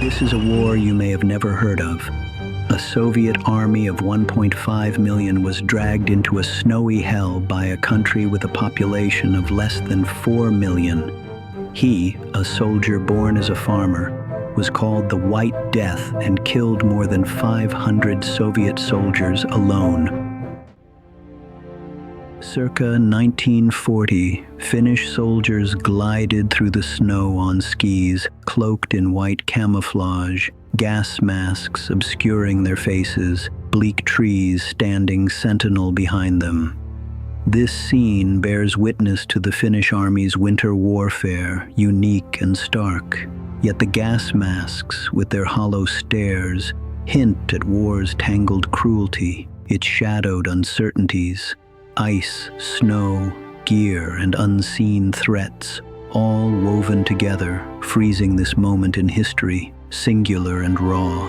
This is a war you may have never heard of. A Soviet army of 1.5 million was dragged into a snowy hell by a country with a population of less than 4 million. He, a soldier born as a farmer, was called the White Death and killed more than 500 Soviet soldiers alone. Circa 1940, Finnish soldiers glided through the snow on skis, cloaked in white camouflage, gas masks obscuring their faces, bleak trees standing sentinel behind them. This scene bears witness to the Finnish army's winter warfare, unique and stark. Yet the gas masks, with their hollow stares, hint at war's tangled cruelty, its shadowed uncertainties. Ice, snow, gear, and unseen threats, all woven together, freezing this moment in history, singular and raw.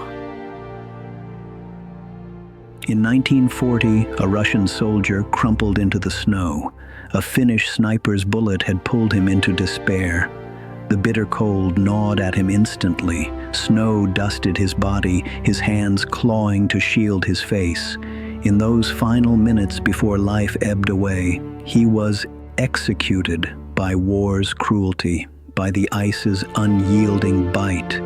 In 1940, a Russian soldier crumpled into the snow. A Finnish sniper's bullet had pulled him into despair. The bitter cold gnawed at him instantly. Snow dusted his body, his hands clawing to shield his face. In those final minutes before life ebbed away, he was executed by war's cruelty, by the ice's unyielding bite.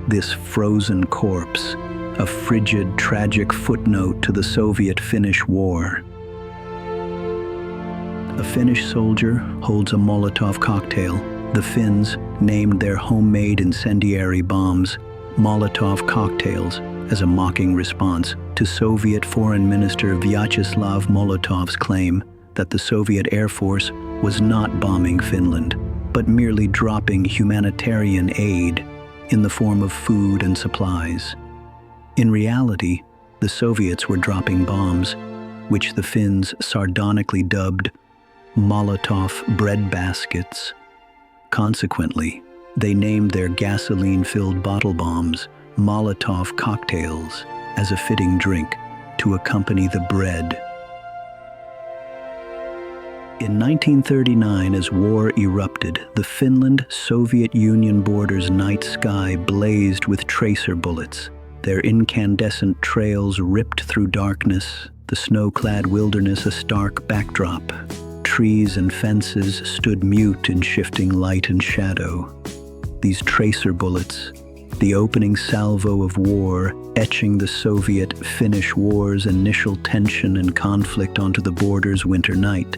This frozen corpse, a frigid, tragic footnote to the Soviet-Finnish War. A Finnish soldier holds a Molotov cocktail. The Finns named their homemade incendiary bombs Molotov cocktails as a mocking response to Soviet Foreign Minister Vyacheslav Molotov's claim that the Soviet Air Force was not bombing Finland, but merely dropping humanitarian aid in the form of food and supplies. In reality, the Soviets were dropping bombs, which the Finns sardonically dubbed Molotov breadbaskets. Consequently, they named their gasoline-filled bottle bombs Molotov cocktails as a fitting drink to accompany the bread. In 1939, as war erupted, the Finland-Soviet Union border's night sky blazed with tracer bullets, their incandescent trails ripped through darkness, the snow-clad wilderness a stark backdrop. Trees and fences stood mute in shifting light and shadow. These tracer bullets, the opening salvo of war, etching the Soviet-Finnish War's initial tension and conflict onto the border's winter night,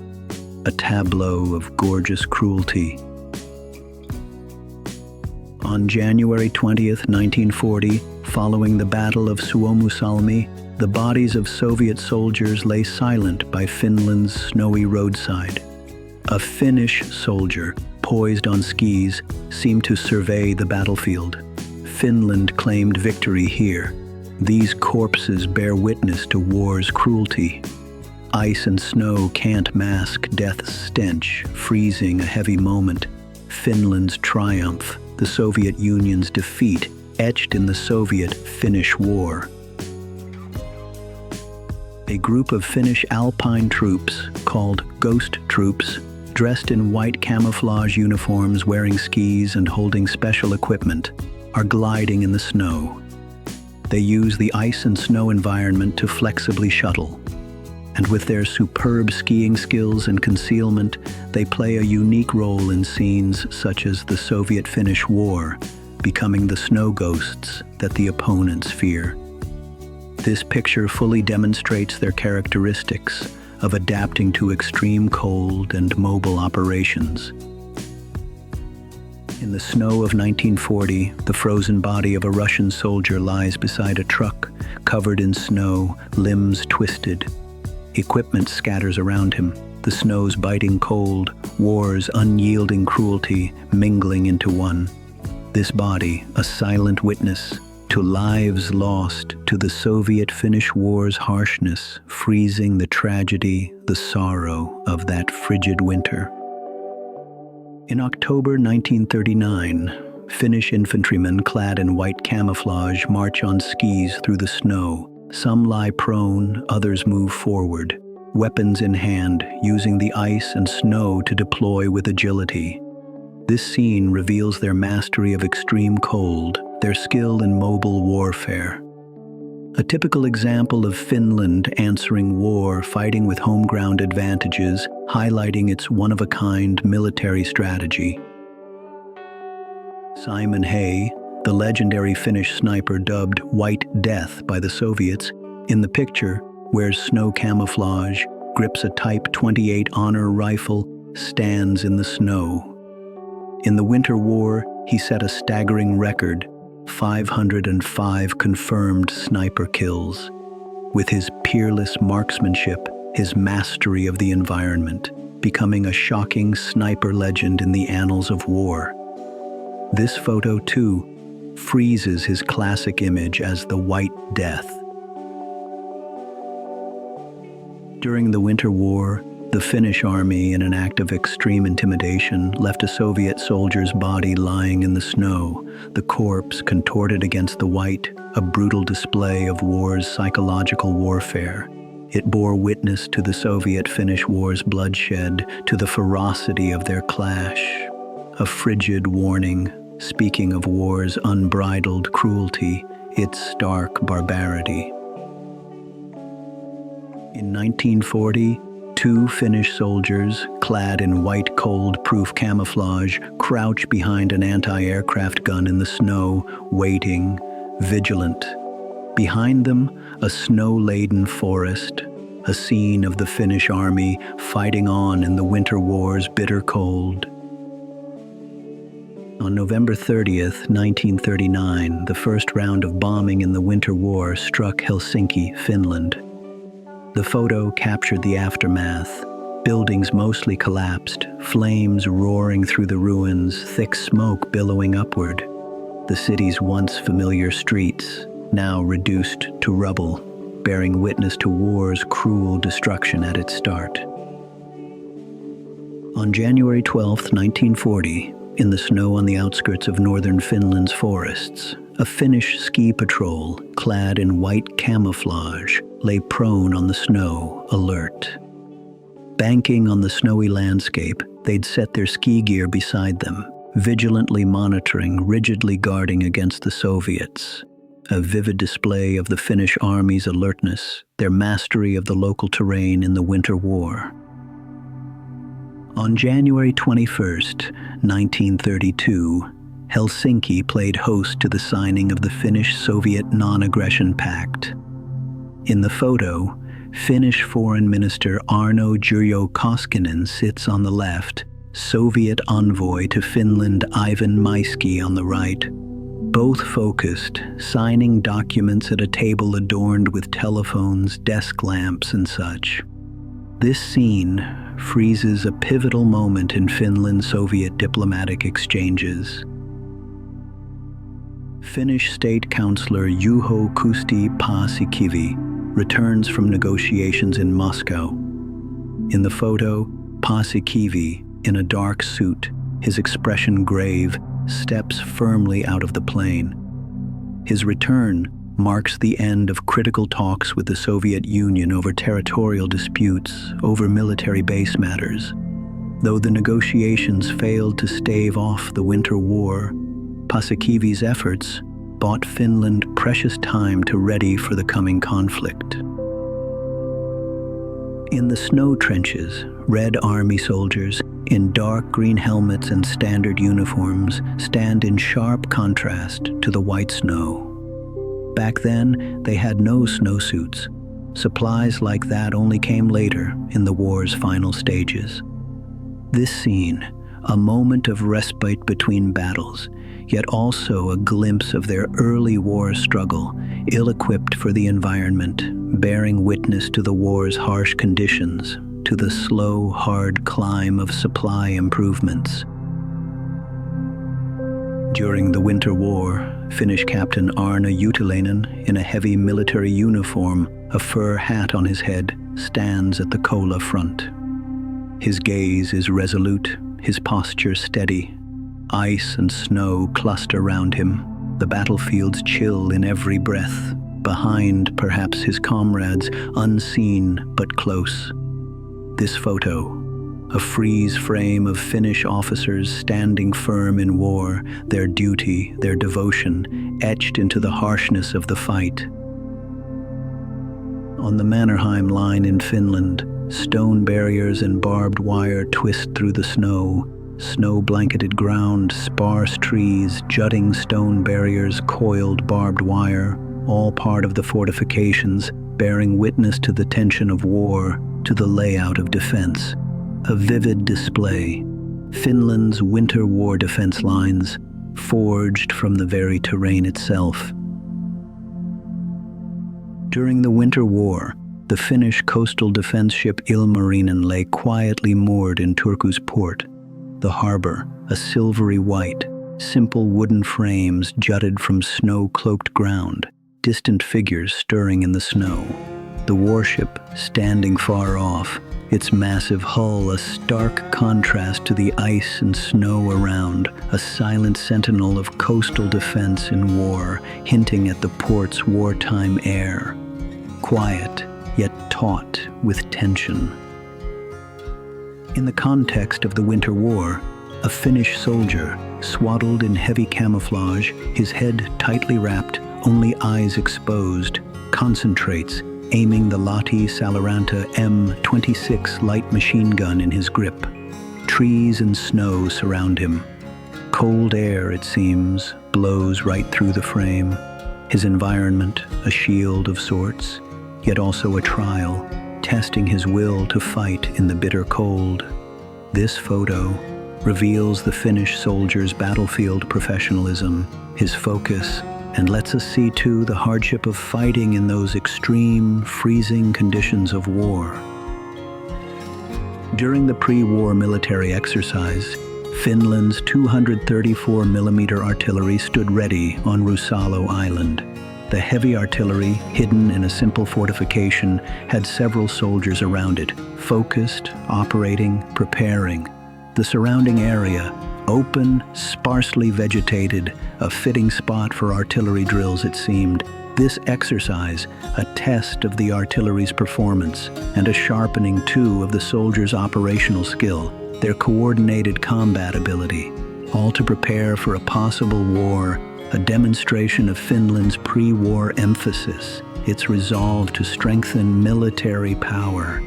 a tableau of gorgeous cruelty. On January 20th, 1940, following the Battle of Suomussalmi, the bodies of Soviet soldiers lay silent by Finland's snowy roadside. A Finnish soldier, poised on skis, seemed to survey the battlefield. Finland claimed victory here. These corpses bear witness to war's cruelty. Ice and snow can't mask death's stench, freezing a heavy moment. Finland's triumph, the Soviet Union's defeat, etched in the Soviet-Finnish War. A group of Finnish alpine troops, called Ghost Troops, dressed in white camouflage uniforms, wearing skis and holding special equipment, are gliding in the snow. They use the ice and snow environment to flexibly shuttle. And with their superb skiing skills and concealment, they play a unique role in scenes such as the Soviet-Finnish War, becoming the snow ghosts that the opponents fear. This picture fully demonstrates their characteristics of adapting to extreme cold and mobile operations. In the snow of 1940, the frozen body of a Russian soldier lies beside a truck, covered in snow, limbs twisted. Equipment scatters around him, the snow's biting cold, war's unyielding cruelty mingling into one. This body, a silent witness to lives lost, to the Soviet-Finnish War's harshness, freezing the tragedy, the sorrow of that frigid winter. In October 1939, Finnish infantrymen clad in white camouflage march on skis through the snow. Some lie prone, others move forward, weapons in hand, using the ice and snow to deploy with agility. This scene reveals their mastery of extreme cold, their skill in mobile warfare. A typical example of Finland answering war, fighting with home ground advantages, highlighting its one-of-a-kind military strategy. Simon Hay, the legendary Finnish sniper dubbed White Death by the Soviets, in the picture wears snow camouflage, grips a Type 28 Honor rifle, stands in the snow. In the Winter War, he set a staggering record, 505 confirmed sniper kills. With his peerless marksmanship, his mastery of the environment, becoming a shocking sniper legend in the annals of war. This photo, too, freezes his classic image as the White Death. During the Winter War, the Finnish army, in an act of extreme intimidation, left a Soviet soldier's body lying in the snow, the corpse contorted against the white, a brutal display of war's psychological warfare. It bore witness to the Soviet-Finnish War's bloodshed, to the ferocity of their clash. A frigid warning, speaking of war's unbridled cruelty, its stark barbarity. In 1940, two Finnish soldiers, clad in white cold-proof camouflage, crouch behind an anti-aircraft gun in the snow, waiting, vigilant. Behind them, a snow-laden forest, a scene of the Finnish army fighting on in the Winter War's bitter cold. On November 30th, 1939, the first round of bombing in the Winter War struck Helsinki, Finland. The photo captured the aftermath. Buildings mostly collapsed, flames roaring through the ruins, thick smoke billowing upward. The city's once familiar streets, now reduced to rubble, bearing witness to war's cruel destruction at its start. On January 12, 1940, in the snow on the outskirts of northern Finland's forests, a Finnish ski patrol, clad in white camouflage, lay prone on the snow, alert. Banking on the snowy landscape, they'd set their ski gear beside them, vigilantly monitoring, rigidly guarding against the Soviets. A vivid display of the Finnish army's alertness, their mastery of the local terrain in the Winter War. On January 21st, 1932, Helsinki played host to the signing of the Finnish-Soviet Non-Aggression Pact. In the photo, Finnish Foreign Minister Arno Jyrjö Koskinen sits on the left, Soviet envoy to Finland Ivan Maiski on the right. Both focused, signing documents at a table adorned with telephones, desk lamps, and such. This scene freezes a pivotal moment in Finland-Soviet diplomatic exchanges. Finnish State Councillor Juho Kusti Paasikivi returns from negotiations in Moscow. In the photo, Paasikivi, in a dark suit, his expression grave, steps firmly out of the plane. His return marks the end of critical talks with the Soviet Union over territorial disputes, over military base matters. Though the negotiations failed to stave off the Winter War, Paasikivi's efforts bought Finland precious time to ready for the coming conflict. In the snow trenches, Red Army soldiers in dark green helmets and standard uniforms stand in sharp contrast to the white snow. Back then, they had no snowsuits. Supplies like that only came later in the war's final stages. This scene, a moment of respite between battles, yet also a glimpse of their early war struggle, ill-equipped for the environment, bearing witness to the war's harsh conditions, to the slow, hard climb of supply improvements. During the Winter War, Finnish Captain Arno Juutilainen, in a heavy military uniform, a fur hat on his head, stands at the Kola front. His gaze is resolute, his posture steady. Ice and snow cluster around him, the battlefield's chill in every breath, behind perhaps his comrades, unseen but close. This photo, a freeze frame of Finnish officers standing firm in war, their duty, their devotion, etched into the harshness of the fight. On the Mannerheim line in Finland, stone barriers and barbed wire twist through the snow-blanketed ground, sparse trees, jutting stone barriers, coiled barbed wire, all part of the fortifications, bearing witness to the tension of war, to the layout of defense. A vivid display. Finland's winter war defense lines, forged from the very terrain itself. During the Winter War, the Finnish coastal defense ship Ilmarinen lay quietly moored in Turku's port. The harbor, a silvery white, simple wooden frames jutted from snow-cloaked ground, distant figures stirring in the snow. The warship, standing far off, its massive hull a stark contrast to the ice and snow around, a silent sentinel of coastal defense in war, hinting at the port's wartime air. Quiet, yet taut with tension. In the context of the Winter War, a Finnish soldier, swaddled in heavy camouflage, his head tightly wrapped, only eyes exposed, concentrates, aiming the Lahti Saloranta M26 light machine gun in his grip. Trees and snow surround him. Cold air, it seems, blows right through the frame. His environment, a shield of sorts, yet also a trial, testing his will to fight in the bitter cold. This photo reveals the Finnish soldier's battlefield professionalism, his focus, and lets us see too the hardship of fighting in those extreme, freezing conditions of war. During the pre-war military exercise, Finland's 234mm artillery stood ready on Rusalo Island. The heavy artillery, hidden in a simple fortification, had several soldiers around it, focused, operating, preparing. The surrounding area, open, sparsely vegetated, a fitting spot for artillery drills it seemed. This exercise, a test of the artillery's performance, and a sharpening too of the soldiers' operational skill, their coordinated combat ability, all to prepare for a possible war, a demonstration of Finland's pre-war emphasis, its resolve to strengthen military power.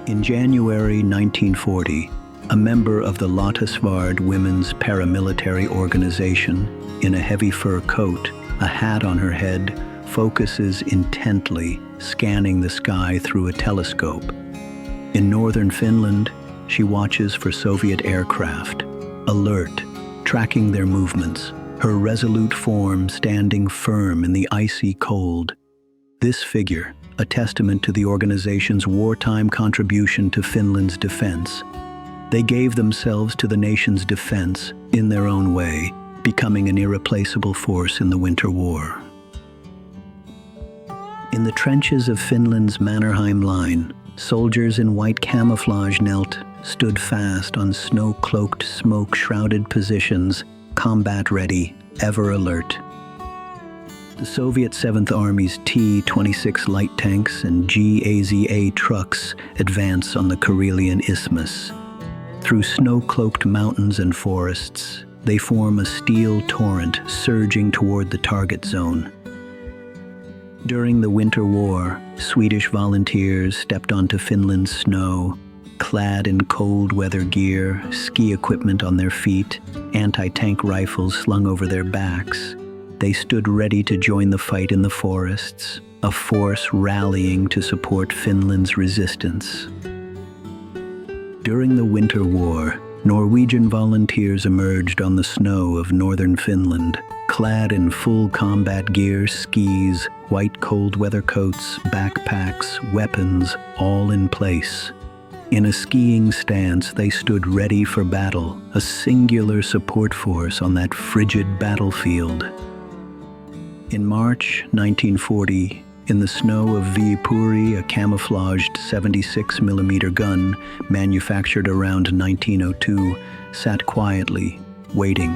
In January 1940, a member of the Latasvard Women's Paramilitary Organization, in a heavy fur coat, a hat on her head, focuses intently, scanning the sky through a telescope. In northern Finland, she watches for Soviet aircraft, alert, tracking their movements, her resolute form standing firm in the icy cold. This figure, a testament to the organization's wartime contribution to Finland's defense. They gave themselves to the nation's defense in their own way, becoming an irreplaceable force in the Winter War. In the trenches of Finland's Mannerheim line, soldiers in white camouflage stood fast on snow-cloaked, smoke-shrouded positions, combat-ready, ever alert. The Soviet 7th Army's T-26 light tanks and GAZA trucks advance on the Karelian Isthmus. Through snow-cloaked mountains and forests, they form a steel torrent surging toward the target zone. During the Winter War, Swedish volunteers stepped onto Finland's snow, clad in cold weather gear, ski equipment on their feet, anti-tank rifles slung over their backs. They stood ready to join the fight in the forests, a force rallying to support Finland's resistance. During the Winter War, Norwegian volunteers emerged on the snow of northern Finland, clad in full combat gear, skis, white cold weather coats, backpacks, weapons, all in place. In a skiing stance, they stood ready for battle, a singular support force on that frigid battlefield. In March 1940, in the snow of Viipuri, a camouflaged 76mm gun manufactured around 1902 sat quietly, waiting.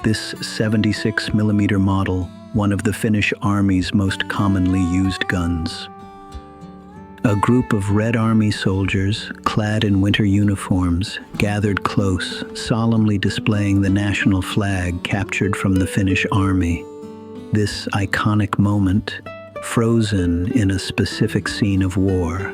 This 76mm model, one of the Finnish Army's most commonly used guns. A group of Red Army soldiers, clad in winter uniforms, gathered close, solemnly displaying the national flag captured from the Finnish army. This iconic moment, frozen in a specific scene of war,